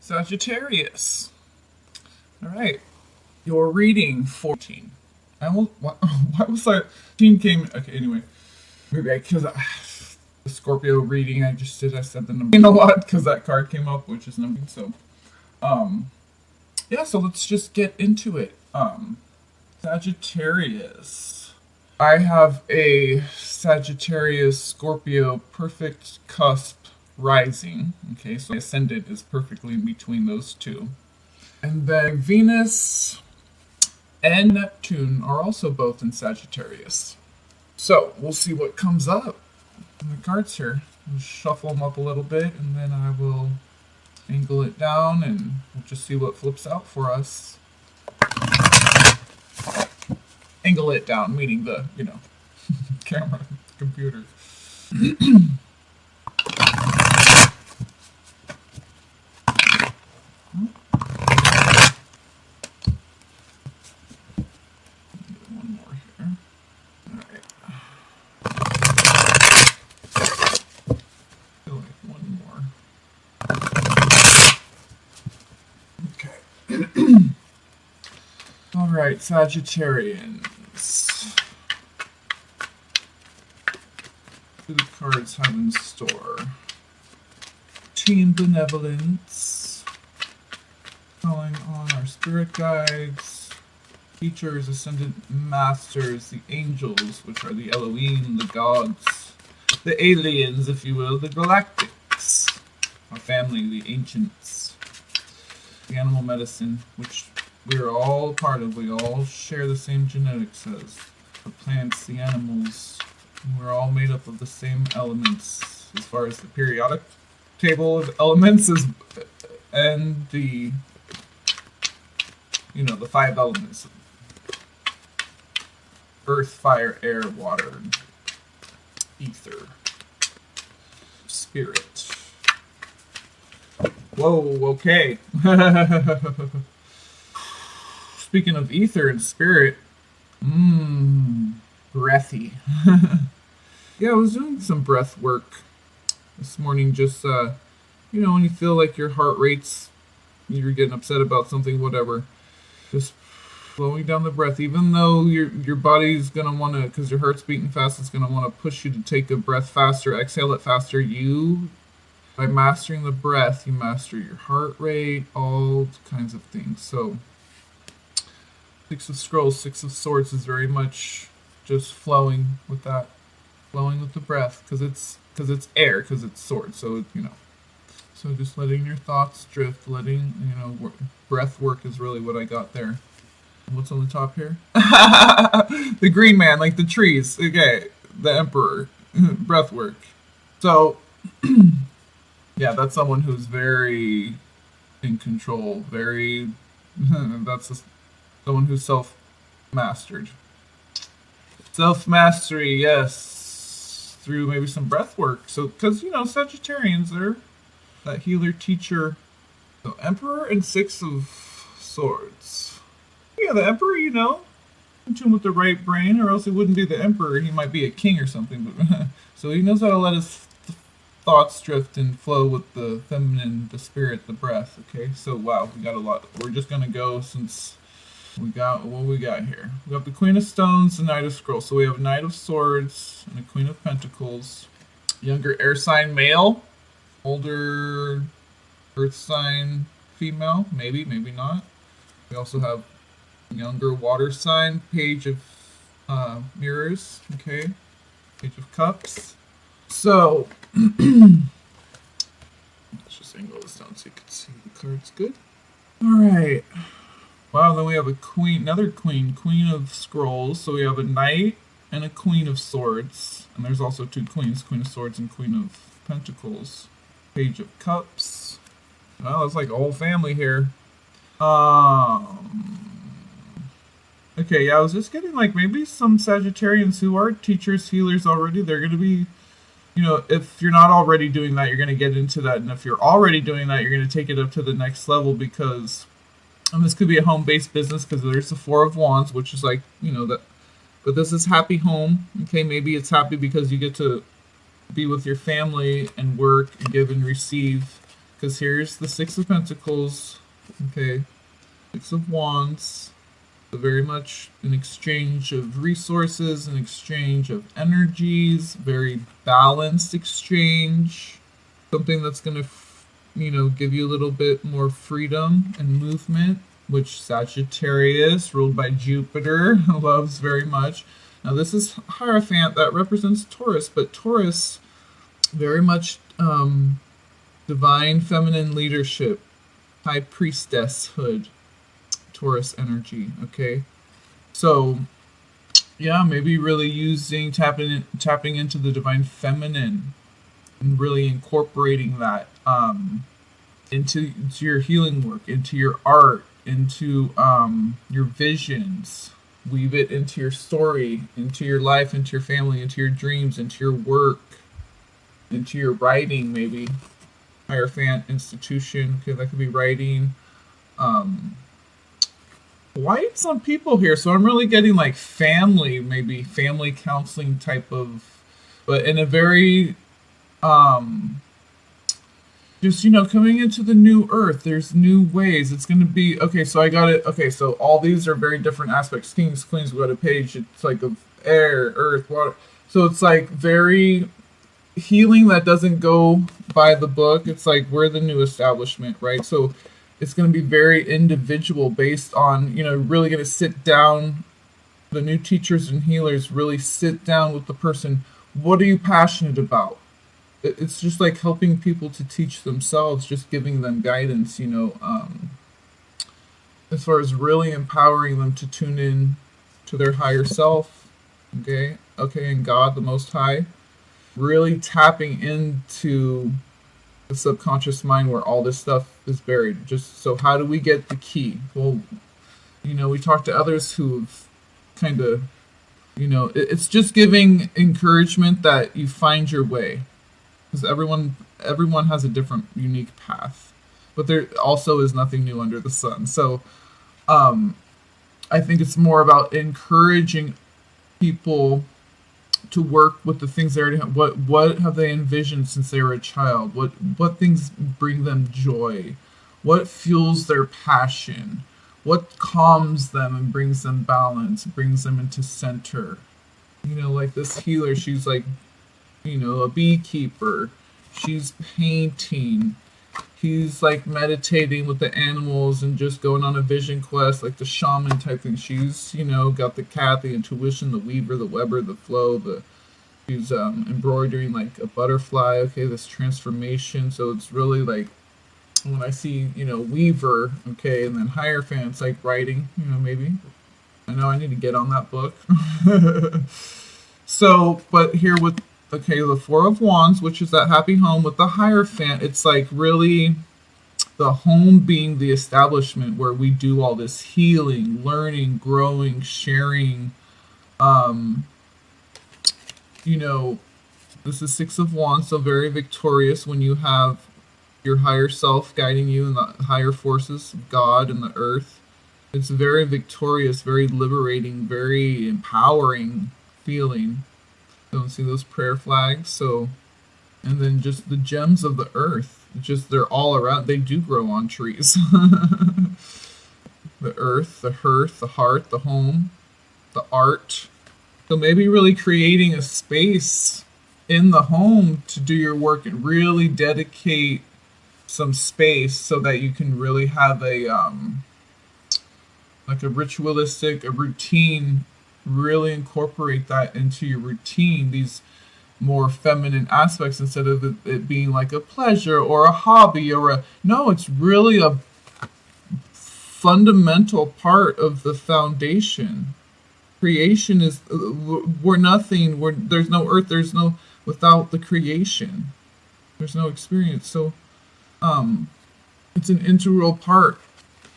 Sagittarius. All right. Your reading 14. I almost, why was that? 14 came. Okay, anyway. Maybe because the Scorpio reading I just did, I said the number a lot because that card came up, which is number. So, yeah, so let's just get into it. Sagittarius. I have a Sagittarius Scorpio perfect cusp rising. Okay, so ascendant is perfectly in between those two. And then Venus and Neptune are also both in Sagittarius. So we'll see what comes up in the cards here. We'll shuffle them up a little bit and then I will angle it down and we'll just see what flips out for us. Angle it down, meaning the, camera, computer. One more here. All right. I feel like one more. Okay. All right, Sagittarians. What do the cards have in store? Team Benevolence. Calling on our spirit guides, teachers, ascendant masters, the angels, which are the Elohim, the gods, the aliens, if you will, the galactics, our family, the ancients, the animal medicine, which we are all a part of. We all share the same genetics as the plants, the animals. We're all made up of the same elements as far as the periodic table of elements is, and the the 5 elements: earth, fire, air, water, and ether, spirit. Whoa, okay. Speaking of ether and spirit, breathy. Yeah, I was doing some breath work this morning, just, when you feel like your heart rate's, you're getting upset about something, whatever, just slowing down the breath, even though your body's going to want to, because your heart's beating fast, it's going to want to push you to take a breath faster, exhale it faster. By mastering the breath, you master your heart rate, all kinds of things. So, 6 of Scrolls, 6 of Swords is very much just flowing with that, flowing with the breath, because it's air, because it's swords. So so just letting your thoughts drift, letting breath work is really what I got there. What's on the top here? The green man, like the trees. Okay, the Emperor, breath work. So yeah, that's someone who's very in control. Very that's someone who's self-mastered. Self-mastery, yes, through maybe some breath work. So, because, Sagittarians, they're that healer, teacher. So, Emperor and 6 of Swords. Yeah, the Emperor, in tune with the right brain, or else he wouldn't be the Emperor. He might be a king or something. But so he knows how to let his thoughts drift and flow with the feminine, the spirit, the breath. Okay, so wow, we got a lot. We're just going to go since... We got what we got here. We got the Queen of Stones, the Knight of Scrolls. So we have a Knight of Swords and a Queen of Pentacles. Younger air sign male, older earth sign female. Maybe, maybe not. We also have younger water sign, Page of Mirrors. Okay, Page of Cups. So let's just angle this down so you can see the cards good. All right. Wow, then we have a queen, another queen, Queen of Scrolls. So we have a knight and a Queen of Swords. And there's also 2 queens, Queen of Swords and Queen of Pentacles. Page of Cups. Well, it's like a whole family here. Okay, yeah, I was just getting like maybe some Sagittarians who are teachers, healers already. They're going to be, if you're not already doing that, you're going to get into that. And if you're already doing that, you're going to take it up to the next level because... And this could be a home-based business because there's the 4 of Wands, which is like, that. But this is happy home. Okay, maybe it's happy because you get to be with your family and work and give and receive. because here's the Six of Pentacles, okay, Six of Wands, so very much an exchange of resources, an exchange of energies, very balanced exchange, something that's going to, give you a little bit more freedom and movement, which Sagittarius, ruled by Jupiter, loves very much. Now this is Hierophant, that represents Taurus, but Taurus, very much divine feminine leadership, high priestesshood, Taurus energy, okay? So, yeah, maybe really tapping into the divine feminine and really incorporating that into your healing work, into your art, into your visions. Weave it into your story, into your life, into your family, into your dreams, into your work, into your writing, maybe. Hierophant institution, okay, that could be writing. Whites on people here, so I'm really getting like family, maybe family counseling type of, but in a very just coming into the new earth, there's new ways. It's going to be okay, so I got it. Okay, so all these are very different aspects. Kings, queens, we got a page. It's like of air, earth, water, so it's like very healing that doesn't go by the book. It's like we're the new establishment, right? So it's going to be very individual, based on really going to sit down. The new teachers and healers really sit down with the person. What are you passionate about? It's just like helping people to teach themselves, just giving them guidance, as far as really empowering them to tune in to their higher self, okay, and God, the Most High, really tapping into the subconscious mind where all this stuff is buried. Just so how do we get the key? Well, we talk to others who've kind of, it's just giving encouragement that you find your way. Because everyone has a different, unique path, but there also is nothing new under the sun. So, I think it's more about encouraging people to work with the things they already have. What have they envisioned since they were a child? What things bring them joy? What fuels their passion? What calms them and brings them balance, brings them into center? Like this healer, she's like, a beekeeper. She's painting. He's like meditating with the animals and just going on a vision quest, like the shaman type thing. She's, got the cat, the intuition, the weaver, the weber, the flow, she's embroidering like a butterfly. Okay, this transformation. So it's really like, when I see, weaver, okay, and then Hierophant, it's like writing, maybe. I know I need to get on that book. So, but here with, okay, the Four of Wands, which is that happy home, with the Hierophant, it's like really the home being the establishment where we do all this healing, learning, growing, sharing. This is Six of Wands, so very victorious when you have your higher self guiding you and the higher forces of God and the earth. It's very victorious, very liberating, very empowering feeling. Don't see those prayer flags. So, and then just the gems of the earth, just they're all around. They do grow on trees. The earth, the hearth, the heart, the home, the art. So maybe really creating a space in the home to do your work and really dedicate some space so that you can really have a like a ritualistic, a routine, really incorporate that into your routine, these more feminine aspects, instead of it being like a pleasure or a hobby no, it's really a fundamental part of the foundation. Creation is, we're nothing, there's no earth, there's no, without the creation, there's no experience. So it's an integral part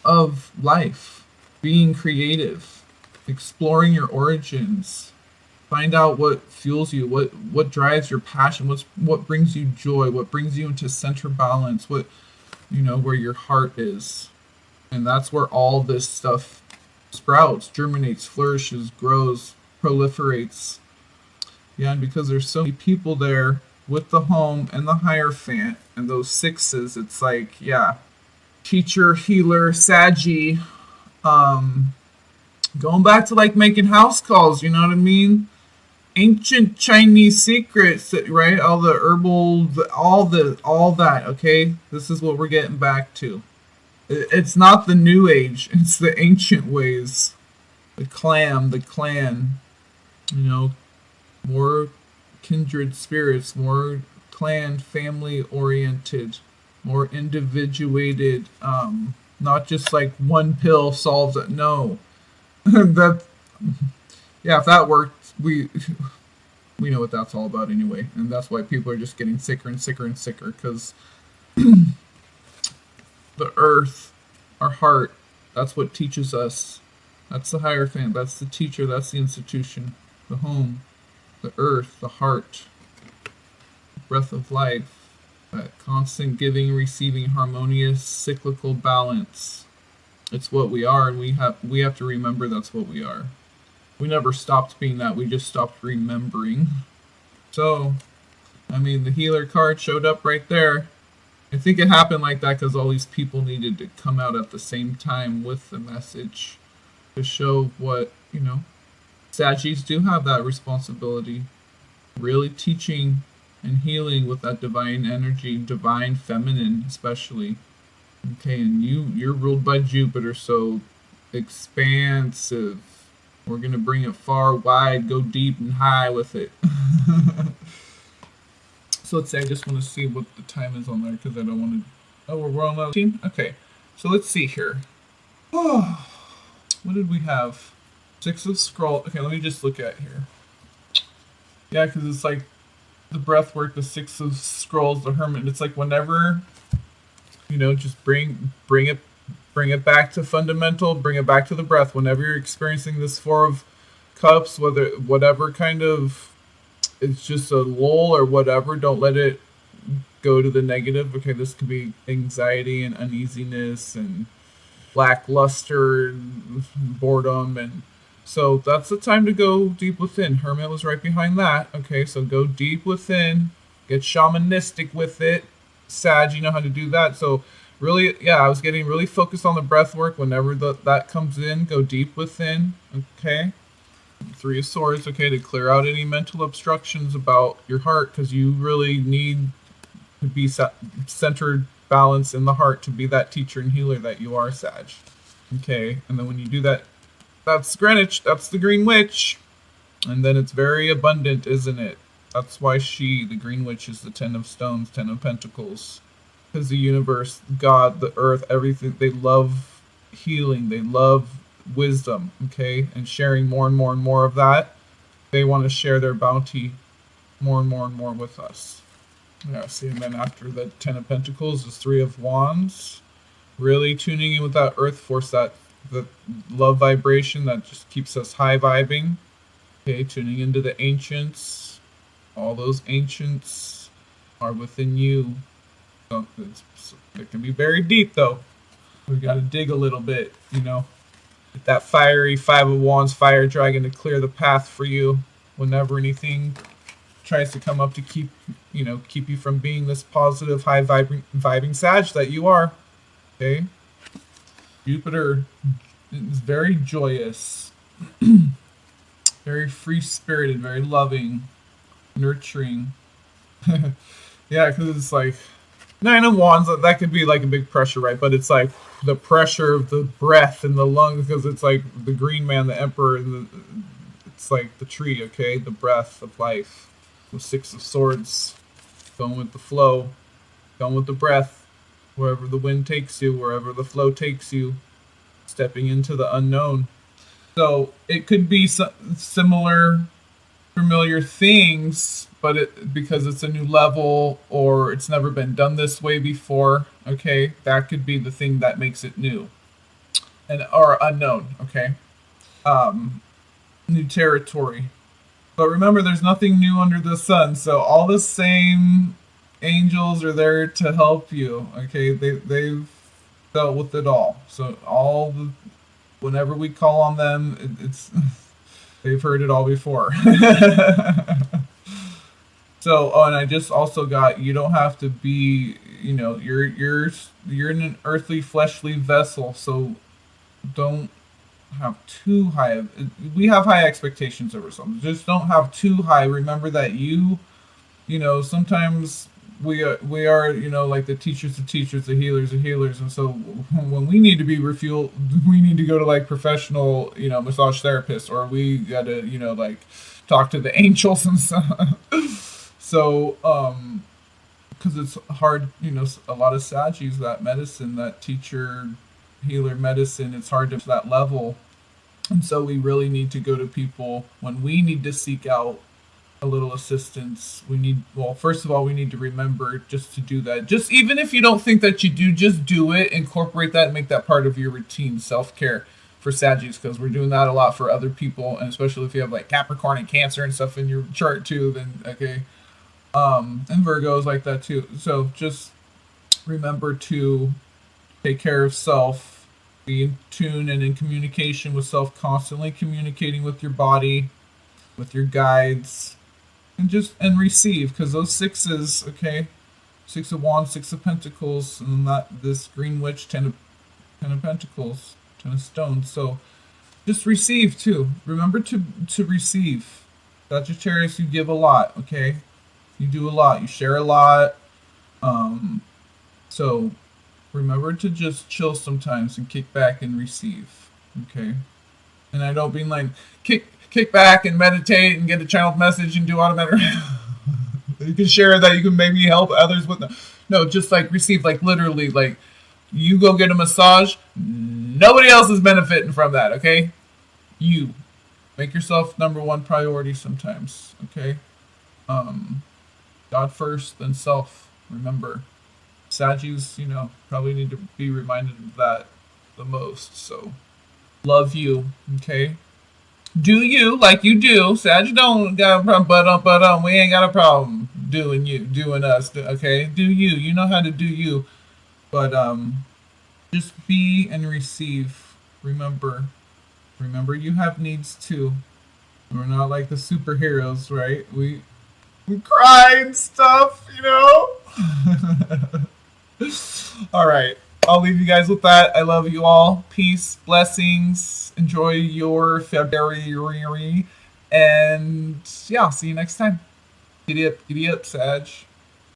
of life, being creative, exploring your origins, find out what fuels you, what drives your passion, what brings you joy, what brings you into center balance, what, where your heart is. And that's where all this stuff sprouts, germinates, flourishes, grows, proliferates. Yeah, and because there's so many people there with the home and the Hierophant And those sixes, it's like, yeah, teacher, healer, Saggy, going back to like making house calls, you know what I mean? Ancient Chinese secrets, right? All the herbal, all that, okay? This is what we're getting back to. It's not the new age, it's the ancient ways. The clan, you know, more kindred spirits, more clan, family oriented, more individuated, not just like one pill solves it. No. That, yeah, if that worked, we know what that's all about anyway. And that's why people are just getting sicker and sicker and sicker, because the earth, our heart, that's what teaches us. That's the Hierophant, that's the teacher, that's the institution, the home, the earth, the heart, breath of life, that constant giving, receiving, harmonious, cyclical balance. It's what we are, and we have to remember that's what we are. We never stopped being that, we just stopped remembering. So, I mean, the healer card showed up right there. I think it happened like that because all these people needed to come out at the same time with the message to show what, you know, Saggies do have that responsibility. Really teaching and healing with that divine energy, divine feminine especially. Okay, and you're ruled by Jupiter, so expansive. We're going to bring it far, wide, go deep and high with it. So let's say I just want to see what the time is on there because I don't want to... Oh, we're on 19? Okay, so let's see here. Oh, what did we have? Six of Scrolls. Okay, let me just look at here. Yeah, because it's like the breath work, the Six of Scrolls, the Hermit. It's like whenever, you know, just bring it back to fundamental, bring it back to the breath. Whenever you're experiencing this Four of Cups, whatever kind of, it's just a lull or whatever, don't let it go to the negative. Okay, this could be anxiety and uneasiness and lackluster and boredom, and so that's the time to go deep within. Hermit was right behind that. Okay, so go deep within, get shamanistic with it. Sag, you know how to do that. So really, yeah, I was getting really focused on the breath work. Whenever that comes in, go deep within. Okay, Three of Swords. Okay, to clear out any mental obstructions about your heart, because you really need to be centered, balance in the heart to be that teacher and healer that you are, Sag. Okay, and then when you do that, that's Greenwich, that's the Green Witch, and then it's very abundant, isn't it? That's why the Green Witch, is the Ten of Stones, Ten of Pentacles, because the universe, God, the earth, everything, they love healing, they love wisdom, okay, and sharing more and more and more of that. They want to share their bounty more and more and more with us. Yeah, see, and then after the Ten of Pentacles is Three of Wands. Really tuning in with that earth force, the love vibration that just keeps us high vibing. Okay, tuning into the ancients. All those ancients are within you. So it can be very deep, though. We got to dig a little bit, you know. Get that fiery Five of Wands fire dragon to clear the path for you whenever anything tries to come up to keep you from being this positive, high vibing Sag that you are. Okay, Jupiter is very joyous, very free spirited, very loving, nurturing. Yeah, because it's like Nine of Wands. That could be like a big pressure, right? But it's like the pressure of the breath in the lungs, because it's like the Green Man, the Emperor, and it's like the tree. Okay, the breath of life. The Six of Swords, going with the flow, going with the breath, wherever the wind takes you, wherever the flow takes you, stepping into the unknown. So it could be similar, familiar things, but because it's a new level or it's never been done this way before, okay, that could be the thing that makes it new or unknown, okay, new territory. But remember, there's nothing new under the sun, so all the same angels are there to help you. Okay, they've dealt with it all. So whenever we call on them, it's they've heard it all before. So, oh, and I just also got, you don't have to be, you're in an earthly fleshly vessel, so don't have too high. We have high expectations over something. Just don't have too high. Remember that sometimes we are like the teachers of teachers, the healers of healers, and so when we need to be refueled, we need to go to like professional massage therapists, or we gotta like talk to the angels and stuff. So because it's hard, a lot of Sagis, that medicine, that teacher healer medicine, it's hard to that level. And so we really need to go to people when we need to seek out a little assistance. Well, first of all, we need to remember just to do that. Just even if you don't think that you do, just do it. Incorporate that and make that part of your routine, self-care for Sagittarius, because we're doing that a lot for other people, and especially if you have like Capricorn and Cancer and stuff in your chart too, then okay. And Virgos like that too. So just remember to take care of self, be in tune and in communication with self, constantly communicating with your body, with your guides, and receive, because those sixes, okay, 6 of Wands, 6 of Pentacles, and that this Green Witch, ten of Pentacles, 10 of Stones. So just receive too. Remember to receive. Sagittarius, you give a lot, okay? You do a lot. You share a lot. So remember to just chill sometimes and kick back and receive, okay? And I don't mean like kick back and meditate and get a channeled message and do automatic. You can share that, you can maybe help others with them. No, just like receive, like literally, like you go get a massage, nobody else is benefiting from that, okay? You make yourself number one priority sometimes, okay? God first, then self. Remember, Saggies, probably need to be reminded of that the most. So love you, okay? Do you like you do. Sag don't got a problem, but we ain't got a problem doing you, doing us, okay? Do you. You know how to do you. But just be and receive. Remember you have needs too. We're not like the superheroes, right? We cry and stuff, All right. I'll leave you guys with that. I love you all. Peace, blessings. Enjoy your February. And yeah, I'll see you next time. Giddy up, Sag.